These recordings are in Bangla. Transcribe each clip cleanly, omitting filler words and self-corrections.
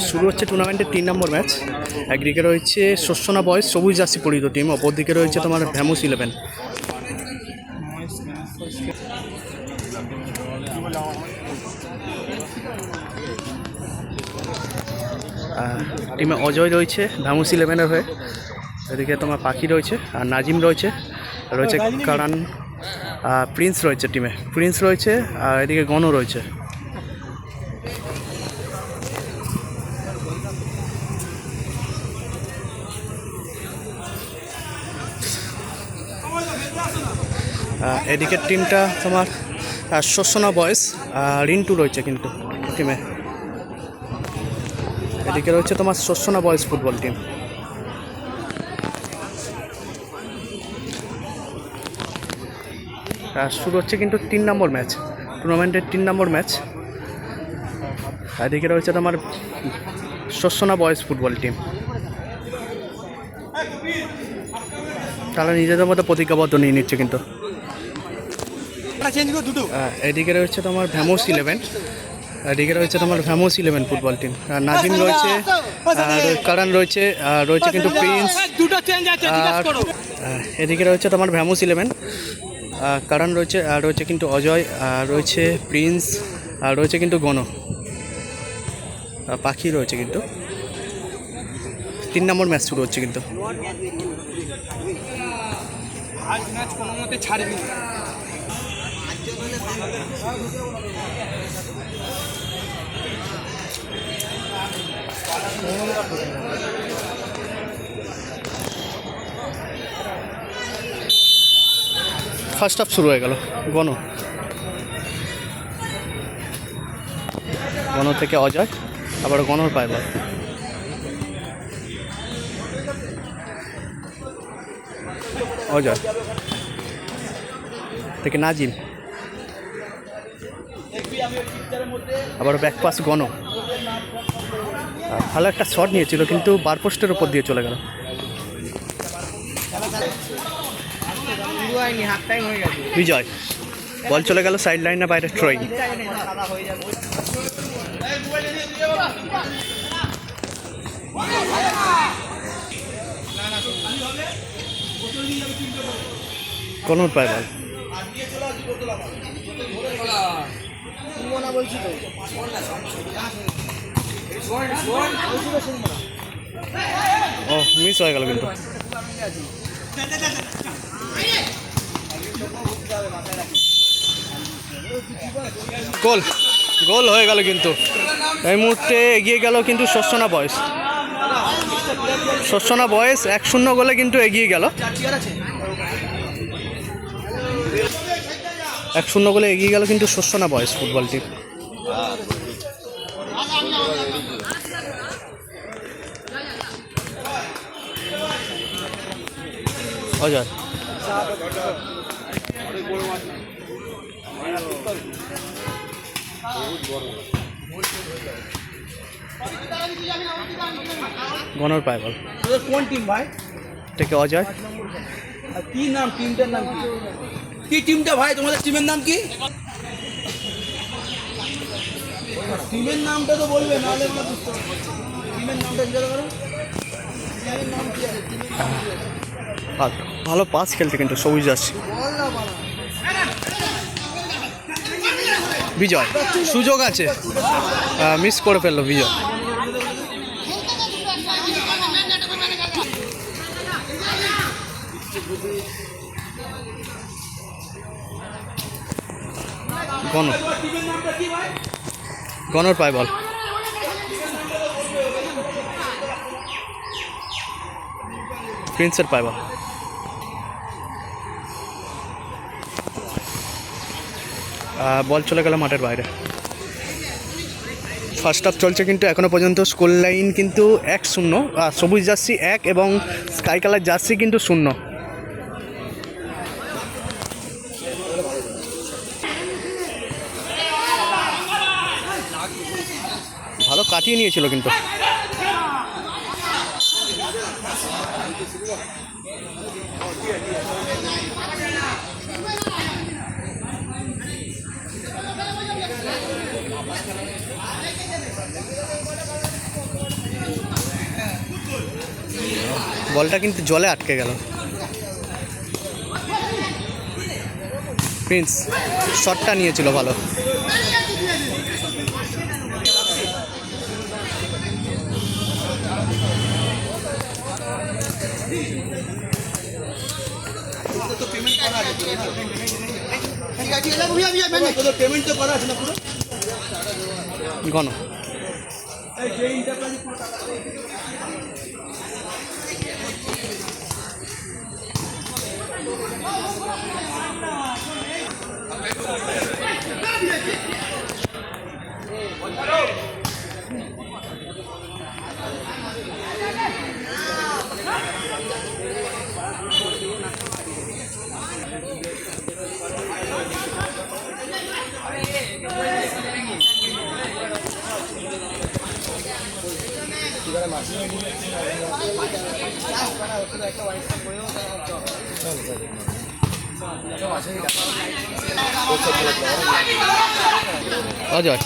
শুরু হচ্ছে টুর্নামেন্টের 3 নম্বর ম্যাচ। একদিকে রয়েছে শস্যনা বয়েজ সবুজ জার্সি পরিহিত টিম, অপরদিকে রয়েছে তোমার ভ্যামুস 11। টিমে অজয় রয়েছে ভ্যামুস 11-এর হয়ে, এদিকে তোমার পাখি রয়েছে আর নাজিম রয়েছে, রয়েছে কারান, প্রিন্স রয়েছে টিমে, প্রিন্স রয়েছে আর এদিকে গণ রয়েছে। এদিকের টিমটা তোমার শস্যনা বয়েজ, রিন্টু রয়েছে কিন্তু টিমে। এদিকে রয়েছে তোমার শস্যনা বয়েজ ফুটবল টিম। শুরু হচ্ছে কিন্তু 3 নম্বর ম্যাচ, টুর্নামেন্টের 3 নম্বর ম্যাচ। এদিকে রয়েছে তোমার শস্যনা বয়েজ ফুটবল টিম, তারা নিজেদের মতো প্রতিজ্ঞাবদ্ধ নিয়ে নিচ্ছে কিন্তু। এদিকে রয়েছে তোমার ভ্যামুস 11, এদিকে রয়েছে তোমার ভ্যামুস 11 ফুটবল টিম। নাজিম রয়েছে, কারান রয়েছে, রয়েছে কিন্তু প্রিন্স। এদিকে রয়েছে তোমার ভ্যামুস 11, কারান রয়েছে, রয়েছে কিন্তু অজয়, রয়েছে প্রিন্স, আর রয়েছে কিন্তু গণ, পাখি রয়েছে কিন্তু। 3 নম্বর ম্যাচ শুরু হচ্ছে কিন্তু। ফার্স্ট হাফ শুরু হয়ে গেল। গণ থেকে অজয়, আবার গণর পায় বল। অজয় থেকে নাজিম, আবার ব্যাক পাস গণ। ভালো একটা শট নিয়েছিল কিন্তু বার পোস্টের উপর দিয়ে চলে গেল। বিজয়, বল চলে গেল সাইড লাইনের বাইরে, থ্রোয়িং। কোন পায় বল, ও মিস হয়ে গেল কিন্তু। গোল, গোল হয়ে গেল কিন্তু। এই মুহূর্তে এগিয়ে গেল কিন্তু শস্যনা বয়েজ। শস্যনা বয়েজ 1-0 গোলে কিন্তু এগিয়ে গেল। 1-0 গোলে এগিয়ে গেল কিন্তু শস্যনা বয়েজ ফুটবল টিম। অজয়, গণর পায় বল। কোন টিম ভাই? থেকে অজয়। কি নাম টিমটার নাম কি? কি টিমটা ভাই, তোমাদের টিমের নাম কি? টিমের নামটা তো বলবে, নাহলে আমরা বুঝতে পারবো। টিমের নামটা জিজ্ঞাসা করো। টিমের নাম কি আছে? ভালো পাস খেলতে কিন্তু সবুজ জার্সি। বিজয়, সুযোগ আছে, মিস করে ফেললো বিজয়। গণর পায় বল। প্রিন্সের পায় বল। বল চলে গেল মাঠের বাইরে। ফার্স্ট হাফ চলছে কিন্তু এখনো পর্যন্ত স্কোর লাইন কিন্তু 1-0, সবুজ জার্সি 1 এবং স্কাই কালার জার্সি কিন্তু 0। ভালো কাটিয়ে নিয়েছিল কিন্তু। বলটা কিন্তু জলে আটকে গেল। প্রিন্স শটটা নিয়েছিল ভালো। পেমেন্ট তো করা আছে না পুরো গণ অজয়,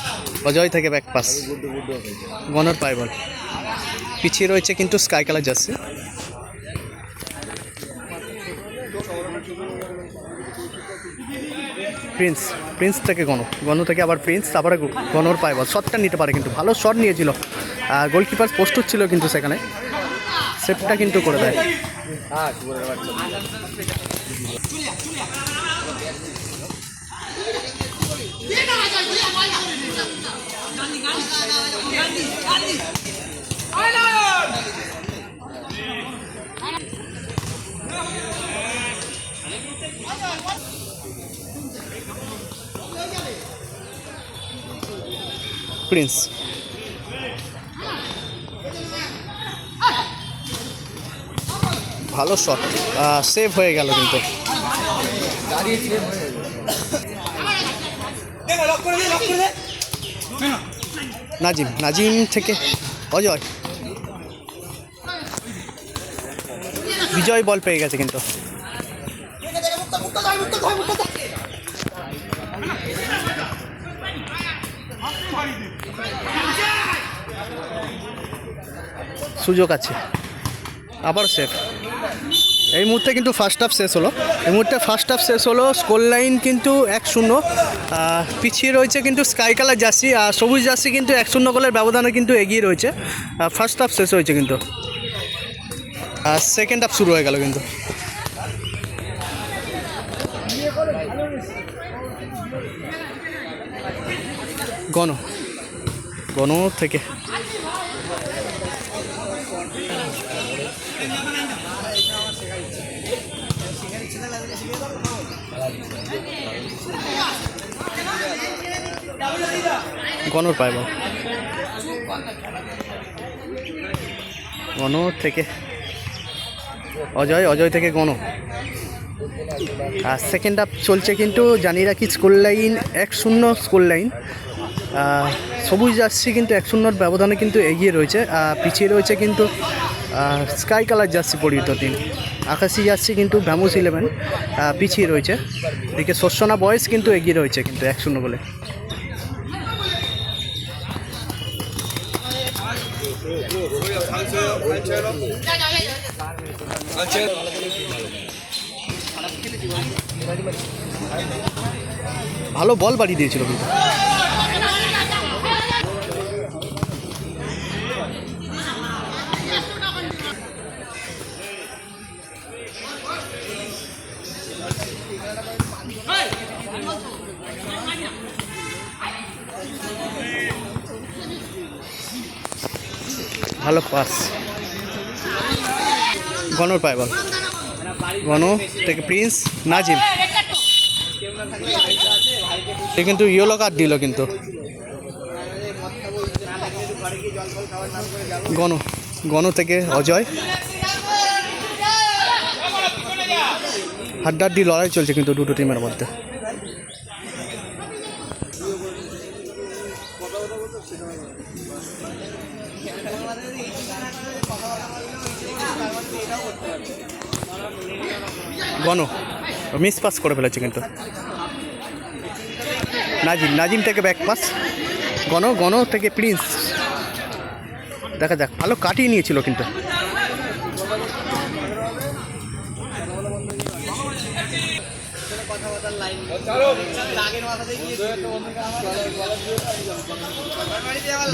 অজয় থেকে ব্যাক পাস, গণর পায় বল। পিছিয়ে রয়েছে কিন্তু sky colour jersey. Prince, Prince থেকে গণ, গণ থেকে আবার প্রিন্স, তারপরে গণর পায় বল। শটটা নিতে পারে কিন্তু, ভালো শট নিয়েছিল। গোলকিপার প্রস্তুত ছিল কিন্তু সেখানে, সেভটা কিন্তু করে দেয়। প্রিন্স ভালো শট, সেভ হয়ে গেল কিন্তু। নাজিম, নাজিম থেকে অজয়, বিজয় বল পেয়ে গেছে কিন্তু। সুযোগ আছে, আবার সেভ। এই মুহূর্তে কিন্তু ফার্স্ট হাফ শেষ হলো, স্কোর লাইন কিন্তু 1-0। পিছিয়ে রয়েছে কিন্তু স্কাই কালার জার্সি, আর সবুজ জার্সি কিন্তু 1-0 গোলের ব্যবধানে কিন্তু এগিয়ে রয়েছে। ফার্স্ট হাফ শেষ হয়েছে কিন্তু, সেকেন্ড হাফ শুরু হয়ে গেল কিন্তু। গণ, গণ থেকে গণর পায় বল, গণ থেকে অজয়, অজয় থেকে গণ। আর সেকেন্ড হাফ চলছে কিন্তু, জানি রাখি স্কোর লাইন 1-0 স্কোর লাইন। সবুজ জার্সি কিন্তু 1-0 ব্যবধানে কিন্তু এগিয়ে রয়েছে। পিছিয়ে রয়েছে কিন্তু স্কাই কালার জার্সি পরিহিত টিম। আকাশি জার্সি কিন্তু ভ্যামোস 11 পিছিয়ে রয়েছে। এদিকে শস্যনা বয়েস কিন্তু এগিয়ে রয়েছে কিন্তু 1-0 বলে। ভালো বল বাড়িয়ে দিয়েছিল কিন্তু। ভালো পাস, গণর পায় বল, গণ থেকে প্রিন্স, নাজিম কিন্তু ইয়েলো কার্ড দিল কিন্তু। গণ, গণ থেকে অজয়, হাড্ডাহাড্ডি লড়াই চলছে কিন্তু দুটো টিমের মধ্যে। গণ মিস পাস করে ফেলেছে কিন্তু। নাজিম, নাজিম থেকে ব্যাক পাস, গণ, গণ থেকে প্রিন্স। দেখা যাক, ভালো কাটিয়ে নিয়েছিল কিন্তু।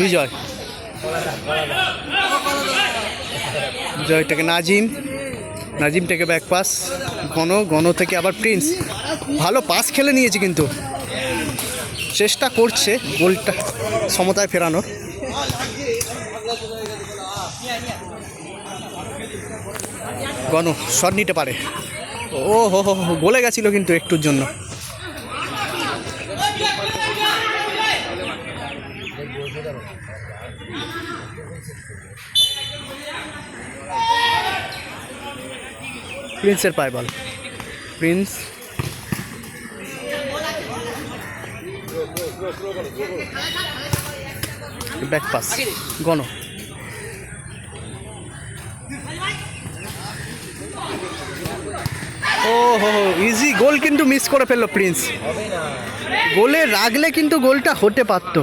বিজয়, বিজয় থেকে নাজিম, নাজিম থেকে ব্যাক পাস, গণ থেকে আবার প্রিন্স। ভালো পাস খেলে নিয়েছে, কিন্তু চেষ্টা করছে গোলটা সমতায় ফেরানোর। গণ শট নিতে পারে, ও হো হো, গলে গেছিল কিন্তু একটুর জন্য। প্রিন্সের পায় বল, প্রিন্স ব্যাক পাস, গণ ও হো, ইজি গোল কিন্তু মিস করে ফেললো প্রিন্স। গোলে রাখলে কিন্তু গোলটা হতে পারত।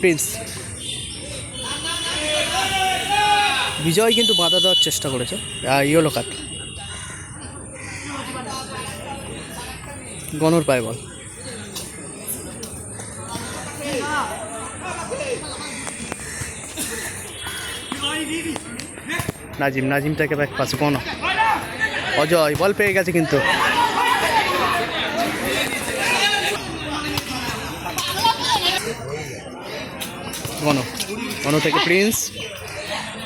প্রিন্স, বিজয় কিন্তু বাধা দেওয়ার চেষ্টা করেছে, ইয়েলো কার্ড। গণর পায় বল, নাজিম, নাজিম থেকে ব্যাক পাস, গণ, অজয় বল পেয়ে গেছে কিন্তু। গণ থেকে প্রিন্স,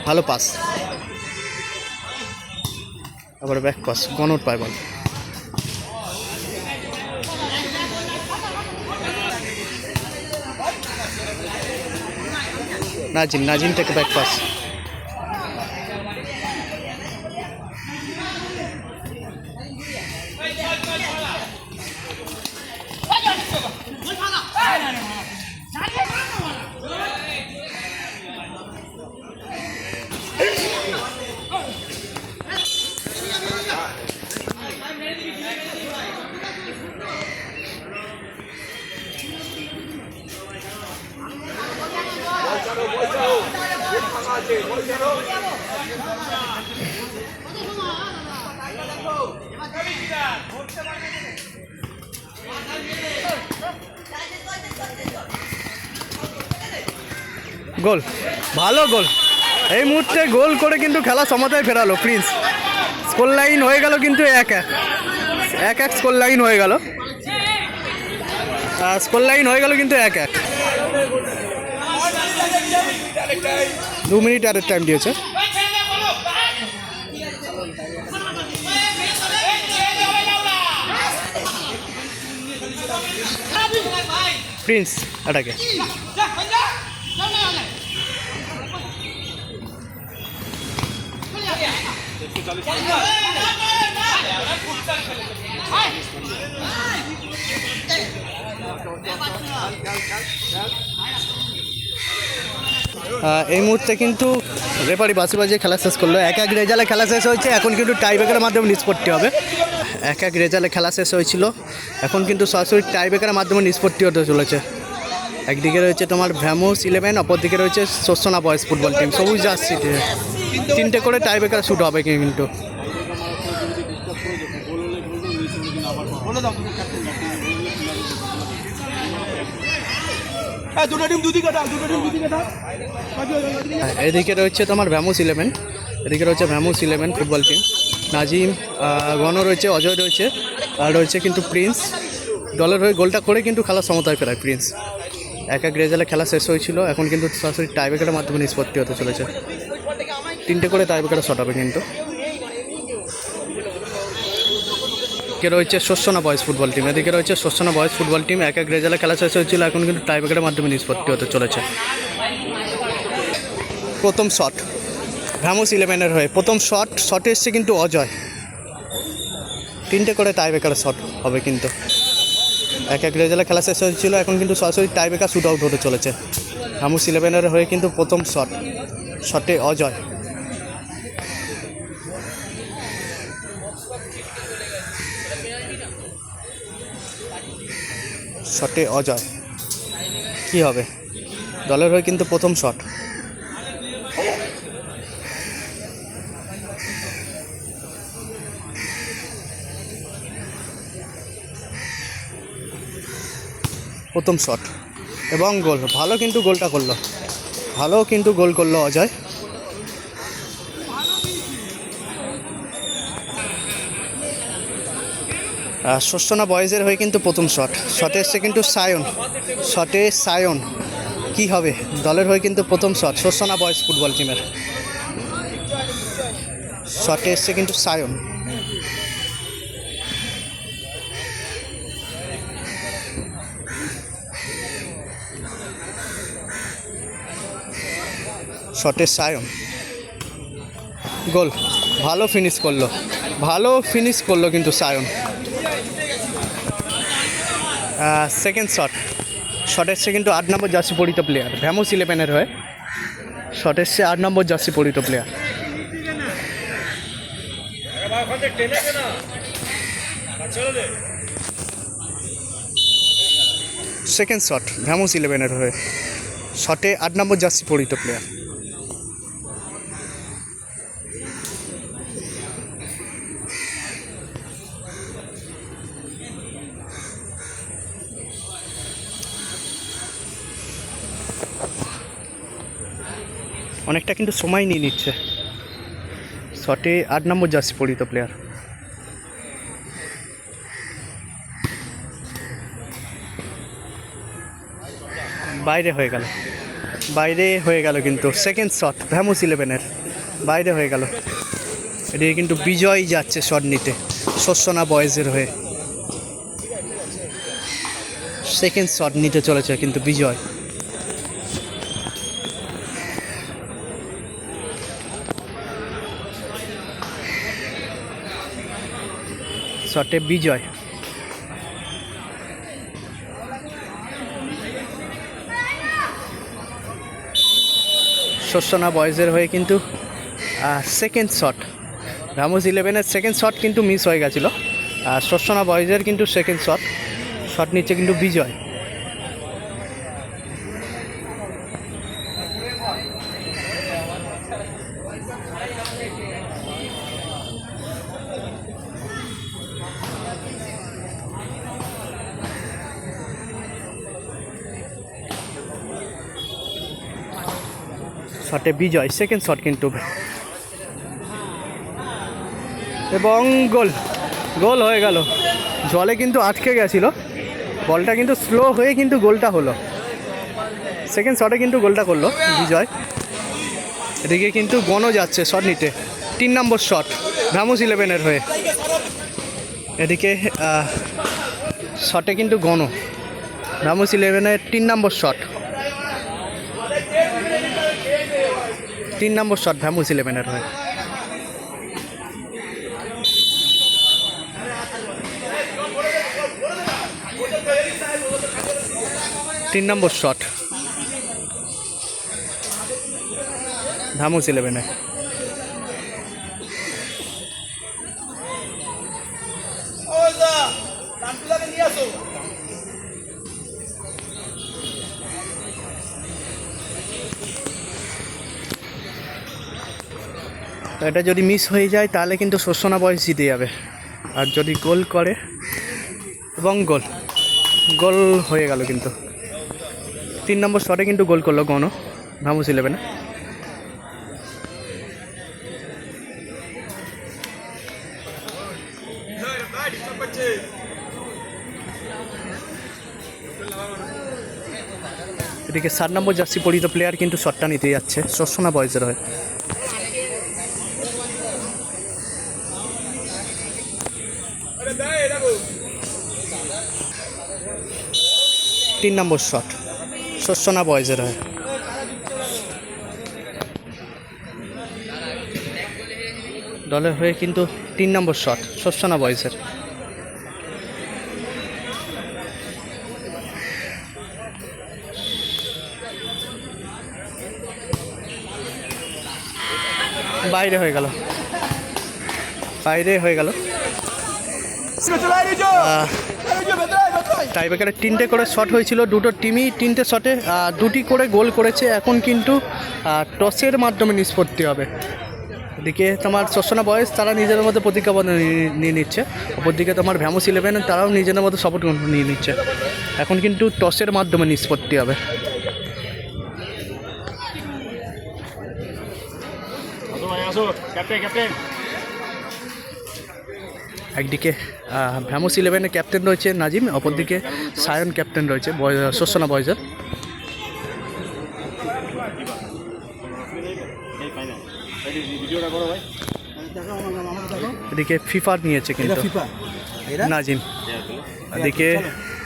ভালো পাস, আবার ব্যাক পাস, গণর পায় বল। নাজিম, নাজিম থেকে ব্যাক পাস, গোল, ভালো গোল। এই মুহূর্তে গোল করে কিন্তু খেলা সমতায় ফেরালো প্রিন্স। স্কোর লাইন হয়ে গেল কিন্তু 1-1 স্কোর লাইন হয়ে গেল, স্কোর লাইন হয়ে গেল কিন্তু 1-1। 2 মিনিট আরের টাইম দিয়েছে। প্রিন্স এটাকে এই মুহূর্তে কিন্তু রেফারি বাসি বাজিয়ে খেলা শেষ করলো। 1-1 রেজাল্টে খেলা শেষ হয়েছে, এখন কিন্তু টাই ব্রেকারের মাধ্যমে নিষ্পত্তি হবে। 1-1 রেজাল্টে খেলা শেষ হয়েছিল, এখন কিন্তু সরাসরি টাই ব্রেকারের মাধ্যমে নিষ্পত্তি হতে চলেছে। একদিকে রয়েছে তোমার ভ্যামোস 11, অপরদিকে রয়েছে শোষণা বয়েজ ফুটবল টিম। সবুজ জার্সি 3টে করে টাই ব্রেকার শুট হবে কিন্তু। এদিকে রয়েছে তোমার ভ্যামোস 11, এদিকে রয়েছে ভ্যামোস 11 ফুটবল টিম। নাজিম, গণ রয়েছে, অজয় রয়েছে, আর রয়েছে কিন্তু প্রিন্স। দলের হয়ে গোলটা করে কিন্তু খেলার সমতায় ফেরায় প্রিন্স। 1-1 রেজাল্টে খেলা শেষ হয়েছিল, এখন কিন্তু সরাসরি টাই ব্রেকারের মাধ্যমে নিষ্পত্তি হতে চলেছে। 3টে করে টাই ব্রেকারে শট হবে কিন্তু। কে রয়েছে শোষণা বয়েজ ফুটবল টিম, এদিকে রয়েছে শোষণা বয়েজ ফুটবল টিম। 1-1 রেজাল্টে খেলা শেষ হয়েছিল, এখন কিন্তু টাই ব্রেকারের মাধ্যমে নিষ্পত্তি হতে চলেছে। প্রথম শট ভ্যামোস 11-এর হয়ে, প্রথম শটে এসছে কিন্তু অজয়। 3টে করে টাই ব্রেকারের শট হবে কিন্তু। 1-1 রেজাল্টে খেলা শেষ হয়েছিল, এখন কিন্তু সরাসরি টাই ব্রেকার শুট আউট হতে চলেছে। ভ্যামোস 11-এর হয়ে কিন্তু প্রথম শট। শটে অজয়। শটে অজয়, কি হবে? দলের হয়ে কিন্তু প্রথম শট। প্রথম শট এবং গোল। ভালো কিন্তু গোলটা করলো, ভালো কিন্তু গোল করলো অজয়। শোষণা বয়েজের হয়ে কিন্তু প্রথম শট। শটে এসছে কিন্তু সায়ন, শটে সায়ন, কি হবে? দলের হয়ে কিন্তু প্রথম শট শোষণা বয়েজ ফুটবল টিমের। শটে এসছে কিন্তু সায়ন। শটে সায়ন, গোল। ভালো ফিনিশ করলো, ভালো ফিনিশ করলো কিন্তু সায়ন। সেকেন্ড শট, শট এসছে কিন্তু 8 নম্বর জার্সি পরিত প্লেয়ার, ভ্যামোস 11-এর হয়ে শট এসছে 8 নম্বর জার্সি পরিত প্লেয়ার। সেকেন্ড শট ভ্যামোস 11-এর হয়ে, শটে 8 নম্বর জার্সি পরিত প্লেয়ার। অনেকটা কিন্তু সময় নিয়ে নিচ্ছে। শটে 8 নম্বর জার্সি পরিত প্লেয়ার। বাইরে হয়ে গেল, বাইরে হয়ে গেল কিন্তু সেকেন্ড শট ভ্যামোস 11-এর, বাইরে হয়ে গেল। এদিকে কিন্তু বিজয় যাচ্ছে শট নিতে শোষণা বয়েজের হয়ে। সেকেন্ড শট নিতে চলেছে কিন্তু বিজয়। শটে বিজয়, শোষণা বয়েজের হয়ে কিন্তু সেকেন্ড শট। ভ্যামোস 11-এর সেকেন্ড শট কিন্তু মিস হয়ে গেছিলো। আর শোষণা বয়েজের কিন্তু সেকেন্ড শট, শট নিচ্ছে কিন্তু বিজয়। শটে বিজয়, সেকেন্ড শট কিন্তু, এবং গোল। গোল হয়ে গেল, জলে কিন্তু আটকে গেছিলো বলটা, কিন্তু স্লো হয়ে কিন্তু গোলটা হলো। সেকেন্ড শটে কিন্তু গোলটা করলো বিজয়। এদিকে কিন্তু গনও যাচ্ছে শট নিতে, 3 নম্বর শট ভ্যামোস 11-এর হয়ে। এদিকে শটে কিন্তু গনও, ভ্যামোস 11-এর 3 নম্বর শট, 3 নম্বর শট ভ্যামোস 11-এর হয়ে। তিন নম্বর শট ভ্যামোস 11-এ। এটা যদি মিস হয়ে যায় তাহলে কিন্তু শোষণা বয়েজ জিতে যাবে। আর যদি গোল করে, এবং গোল, গোল হয়ে গেল কিন্তু। 3 নম্বর শটে কিন্তু গোল করলো গণ ভ্যামোস 11-এ। এদিকে 7 নম্বর জার্সি পরিহিত প্লেয়ার কিন্তু শটটা নিতে যাচ্ছে শোষণা বয়েজের হয়ে। 3 নম্বর শট শোষণা বয়েজের হয়ে। দলের হয়ে কিন্তু 3 নম্বর শট শোষণা বয়েজের। বাইরে হয়ে গেল, বাইরে হয়ে গেল। টাইব্রেকারে 3টে করে শট হয়েছিল, দুটো টিমই 3টে শটে 2টি করে গোল করেছে। এখন কিন্তু টসের মাধ্যমে নিষ্পত্তি হবে। এদিকে তোমার শোষণা বয়স তারা নিজেদের মধ্যে প্রতিজ্ঞাবদ্ধ নিয়ে নিচ্ছে, অপরদিকে তোমার ভ্যামোস 11 তারাও নিজেদের মধ্যে সাপোর্ট নিয়ে নিচ্ছে। এখন কিন্তু টসের মাধ্যমে নিষ্পত্তি হবে। একদিকে ভ্যামোস 11-এর ক্যাপ্টেন রয়েছে নাজিম, অপরদিকে সায়ন ক্যাপ্টেন রয়েছে শোষণা বয়েজের। এদিকে ফিফা নিয়েছে কিন্তু নাজিম, এদিকে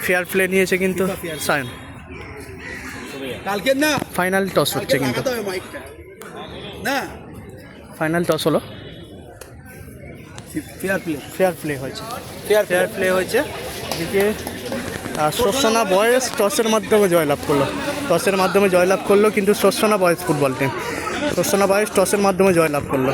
ফেয়ার প্লে নিয়েছে কিন্তু সায়ন। কালকে না ফাইনাল টস হচ্ছে কিন্তু, না ফাইনাল টস হলো, ফেয়ার প্লে হয়েছে, ফেয়ার প্লে হয়েছে। এদিকে শোষণা বয়েস টসের মাধ্যমে জয়লাভ করলো, কিন্তু শোষণা বয়েস ফুটবল টিম, শোষণা বয়েস টসের মাধ্যমে জয়লাভ করলো।